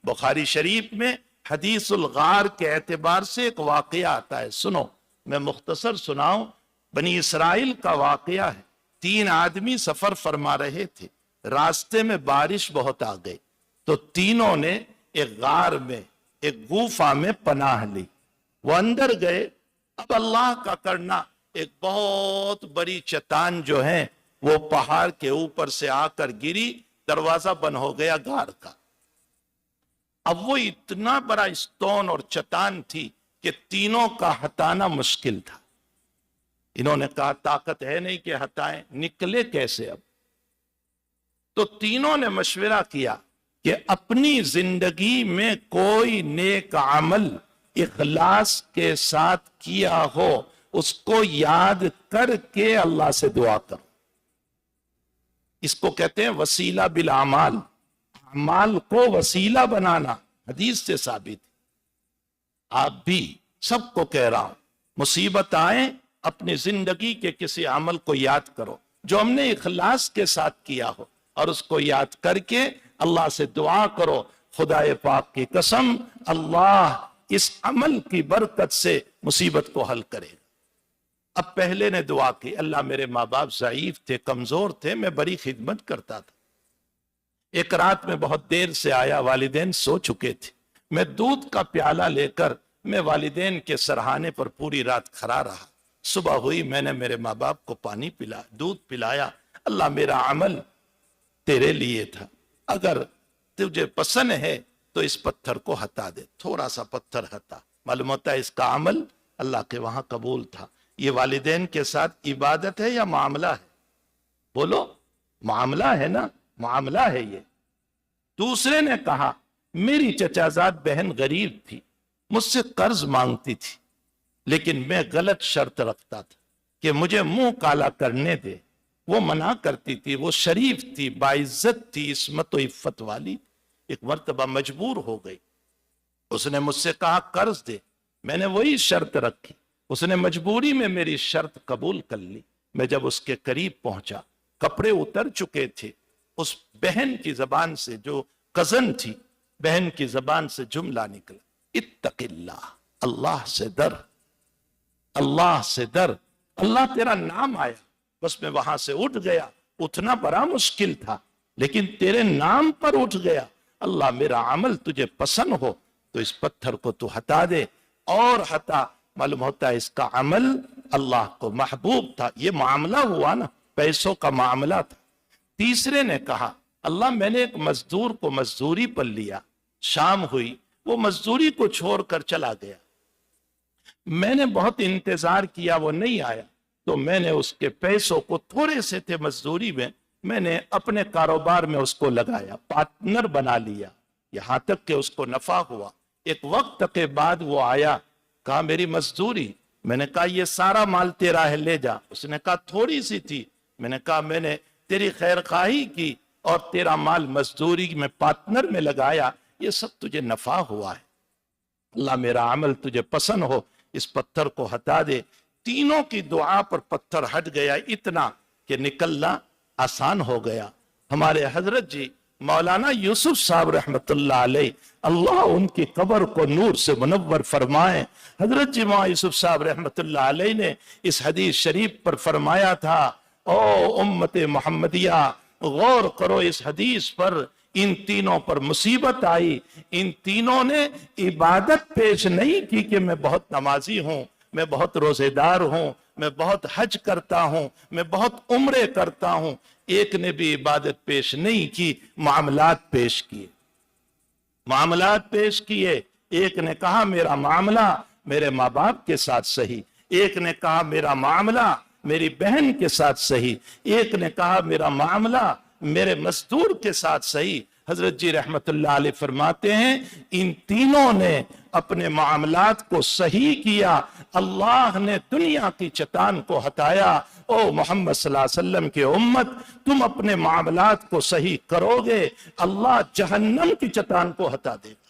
بخاری شریف میں حدیث الغار کے اعتبار سے ایک واقعہ آتا ہے، سنو میں مختصر سناؤں۔ بنی اسرائیل کا واقعہ ہے، 3 آدمی سفر فرما رہے تھے، راستے میں بارش بہت آ گئی تو تینوں نے ایک غار میں، ایک گوفا میں پناہ لی۔ وہ اندر گئے، اب اللہ کا کرنا، ایک بہت بڑی چٹان جو ہے وہ پہاڑ کے اوپر سے آ کر گری، دروازہ بند ہو گیا غار کا۔ اب وہ اتنا بڑا اسٹون اور چٹان تھی کہ تینوں کا ہٹانا مشکل تھا۔ انہوں نے کہا طاقت ہے نہیں کہ ہٹائیں، نکلے کیسے اب؟ تو تینوں نے مشورہ کیا کہ اپنی زندگی میں کوئی نیک عمل اخلاص کے ساتھ کیا ہو اس کو یاد کر کے اللہ سے دعا کرو۔ اس کو کہتے ہیں وسیلہ بالاعمال، اعمال کو وسیلہ بنانا، حدیث سے ثابت۔ آپ بھی سب کو کہہ رہا ہوں، مصیبت آئے اپنی زندگی کے کسی عمل کو یاد کرو جو ہم نے اخلاص کے ساتھ کیا ہو، اور اس کو یاد کر کے اللہ سے دعا کرو، خدا پاک کی قسم اللہ اس عمل کی برکت سے مصیبت کو حل کرے گا۔ اب پہلے نے دعا کی، اللہ میرے ماں باپ ضعیف تھے، کمزور تھے، میں بڑی خدمت کرتا تھا، ایک رات میں بہت دیر سے آیا، والدین سو چکے تھے، میں دودھ کا پیالہ لے کر میں والدین کے سرہانے پر پوری رات کھڑا رہا، صبح ہوئی میں نے میرے ماں باپ کو پانی پلایا، دودھ پلایا، اللہ میرا عمل تیرے لیے تھا، اگر تجھے پسند ہے تو اس پتھر کو ہٹا دے۔ تھوڑا سا پتھر ہٹا، معلوم ہوتا ہے اس کا عمل اللہ کے وہاں قبول تھا۔ یہ والدین کے ساتھ عبادت ہے یا معاملہ ہے؟ بولو، معاملہ ہے نا، معاملہ ہے یہ۔ دوسرے نے کہا میری چچازاد بہن غریب تھی، مجھ سے قرض مانگتی تھی، لیکن میں غلط شرط رکھتا تھا کہ مجھے منہ کالا کرنے دے، وہ منع کرتی تھی، وہ شریف تھی، باعزت تھی، عصمت و عفت والی۔ ایک مرتبہ مجبور ہو گئی، اس نے مجھ سے کہا قرض دے، میں نے وہی شرط رکھی، اس نے مجبوری میں میری شرط قبول کر لی۔ میں جب اس کے قریب پہنچا، کپڑے اتر چکے تھے، اس بہن کی زبان سے، جو کزن تھی، بہن کی زبان سے جملہ نکلا، اتق اللہ، اللہ سے ڈر، اللہ سے ڈر۔ اللہ تیرا نام آیا، بس میں وہاں سے اٹھ گیا، اٹھنا بڑا مشکل تھا لیکن تیرے نام پر اٹھ گیا۔ اللہ میرا عمل تجھے پسند ہو تو اس پتھر کو تو ہٹا دے، اور ہٹا۔ معلوم ہوتا ہے اس کا عمل اللہ کو محبوب تھا۔ یہ معاملہ ہوا نا، پیسوں کا معاملہ تھا۔ تیسرے نے کہا اللہ میں نے ایک مزدور کو مزدوری پر لیا، شام ہوئی، وہ مزدوری کو چھوڑ کر چلا گیا، میں نے بہت انتظار کیا، وہ نہیں آیا، تو میں نے اس کے پیسوں کو، تھوڑے سے تھے مزدوری میں نے اپنے کاروبار میں اس کو لگایا، پارٹنر بنا لیا، یہاں تک کہ اس کو نفع ہوا۔ ایک وقت کے بعد وہ آیا، کہا میری مزدوری، میں نے کہا یہ سارا مال تیرا ہے لے جا، اس نے کہا تھوڑی سی تھی، میں نے کہا میں نے تیری خیر خواہی کی اور تیرا مال مزدوری میں پارٹنر میں لگایا، یہ سب تجھے نفع ہوا ہے، اللہ میرا عمل تجھے پسند ہو، اس پتھر کو ہٹا دے۔ تینوں کی دعا پر پتھر ہٹ گیا، اتنا کہ نکلنا آسان ہو گیا۔ ہمارے حضرت جی مولانا یوسف صاحب رحمت اللہ علیہ، اللہ ان کی قبر کو نور سے منور فرمائے۔ حضرت جی مولانا یوسف صاحب رحمت اللہ علیہ نے اس حدیث شریف پر فرمایا تھا، او امت محمدیہ غور کرو اس حدیث پر، ان تینوں پر مصیبت آئی، ان تینوں نے عبادت پیش نہیں کی کہ میں بہت نمازی ہوں، میں بہت روزے دار ہوں، میں بہت حج کرتا ہوں، میں بہت عمرے کرتا ہوں، ایک نے بھی عبادت پیش نہیں کی، معاملات پیش کیے، معاملات پیش کیے۔ ایک نے کہا میرا معاملہ میرے ماں باپ کے ساتھ صحیح، ایک نے کہا میرا معاملہ میری بہن کے ساتھ صحیح، ایک نے کہا میرا معاملہ میرے مزدور کے ساتھ صحیح۔ حضرت جی رحمت اللہ علیہ فرماتے ہیں ان تینوں نے اپنے معاملات کو صحیح کیا، اللہ نے دنیا کی چٹان کو ہٹایا۔ او محمد صلی اللہ علیہ وسلم کی امت، تم اپنے معاملات کو صحیح کرو گے، اللہ جہنم کی چٹان کو ہٹا دے گا۔